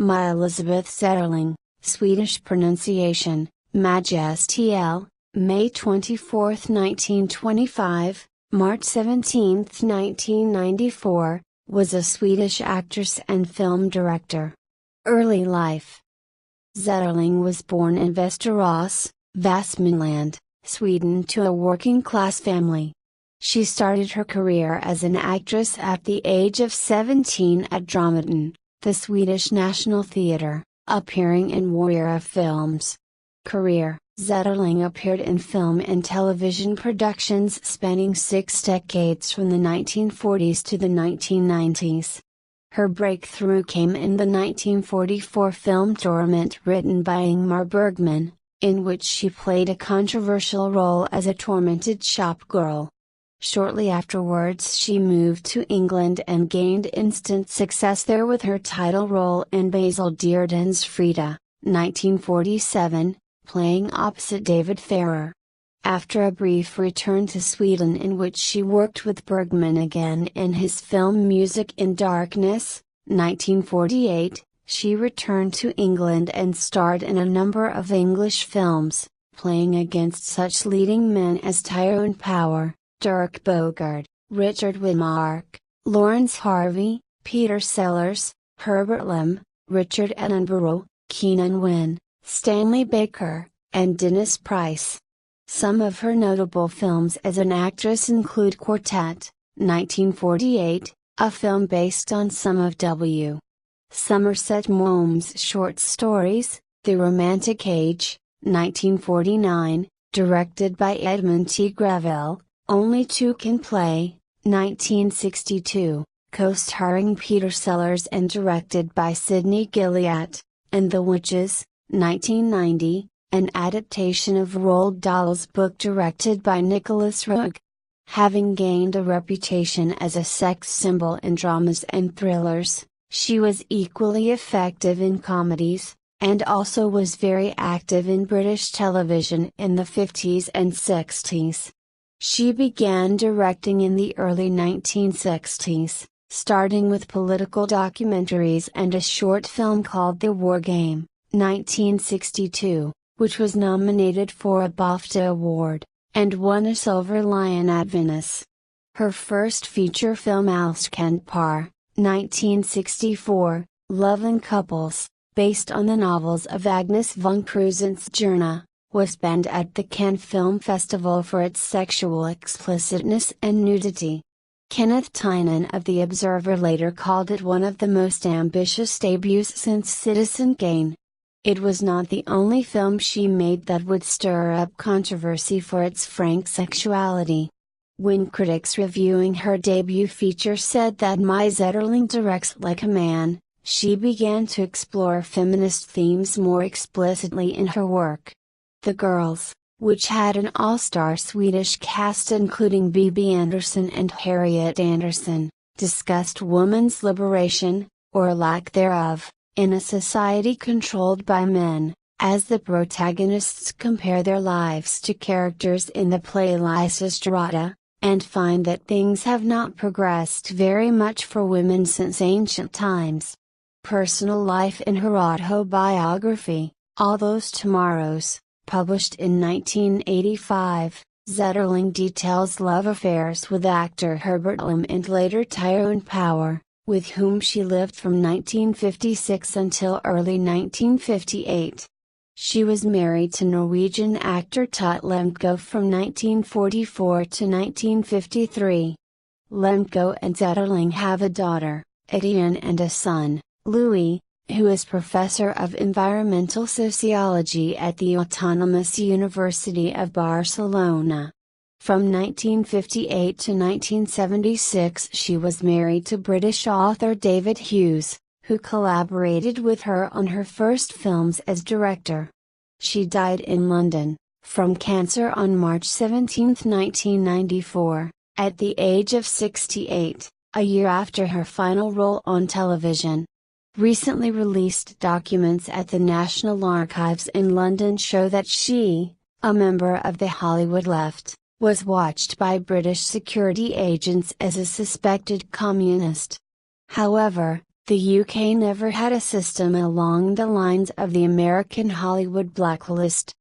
Mai Elisabeth Zetterling, Swedish pronunciation, mâjÄ, May 24, 1925, March 17, 1994, was a Swedish actress and film director. Early life. Zetterling was born in Västerås, Västmanland, Sweden to a working-class family. She started her career as an actress at the age of 17 at Dramaten, the Swedish National Theatre, appearing in war-era films. Career: Zetterling appeared in film and television productions spanning 6 decades from the 1940s to the 1990s. Her breakthrough came in the 1944 film Torment, written by Ingmar Bergman, in which she played a controversial role as a tormented shop girl. Shortly afterwards she moved to England and gained instant success there with her title role in Basil Dearden's Frida, 1947, playing opposite David Ferrer. After a brief return to Sweden in which she worked with Bergman again in his film Music in Darkness, 1948, she returned to England and starred in a number of English films, playing against such leading men as Tyrone Power, Dirk Bogarde, Richard Widmark, Lawrence Harvey, Peter Sellers, Herbert Lem, Richard Attenborough, Keenan Wynn, Stanley Baker, and Dennis Price. Some of her notable films as an actress include Quartet, 1948, a film based on some of W. Somerset Maugham's short stories, The Romantic Age, 1949, directed by Edmund T. Greville, Only Two Can Play, 1962, co-starring Peter Sellers and directed by Sidney Gilliat, and The Witches, 1990, an adaptation of Roald Dahl's book directed by Nicholas Roeg. Having gained a reputation as a sex symbol in dramas and thrillers, she was equally effective in comedies, and also was very active in British television in the 50s and 60s. She began directing in the early 1960s, starting with political documentaries and a short film called The War Game, 1962, which was nominated for a BAFTA award, and won a Silver Lion at Venice. Her first feature film Älskande par, 1964, Love and Couples, based on the novels of Agnes von Krusen's Journa, was banned at the Cannes Film Festival for its sexual explicitness and nudity. Kenneth Tynan of The Observer later called it one of the most ambitious debuts since Citizen Kane. It was not the only film she made that would stir up controversy for its frank sexuality. When critics reviewing her debut feature said that Mai Zetterling directs like a man, she began to explore feminist themes more explicitly in her work. The Girls, which had an all-star Swedish cast including Bibi Andersson and Harriet Andersson, discussed women's liberation, or lack thereof, in a society controlled by men, as the protagonists compare their lives to characters in the play Lysistrata, and find that things have not progressed very much for women since ancient times. Personal life in her autobiography, All Those Tomorrows, published in 1985, Zetterling details love affairs with actor Herbert Lem and later Tyrone Power, with whom she lived from 1956 until early 1958. She was married to Norwegian actor Tut Lemko from 1944 to 1953. Lemko and Zetterling have a daughter, Etienne, and a son, Louis, who is professor of environmental sociology at the Autonomous University of Barcelona. From 1958 to 1976 she was married to British author David Hughes, who collaborated with her on her first films as director. She died in London, from cancer on March 17, 1994, at the age of 68, a year after her final role on television. Recently released documents at the National Archives in London show that she, a member of the Hollywood left, was watched by British security agents as a suspected communist. However, the UK never had a system along the lines of the American Hollywood blacklist.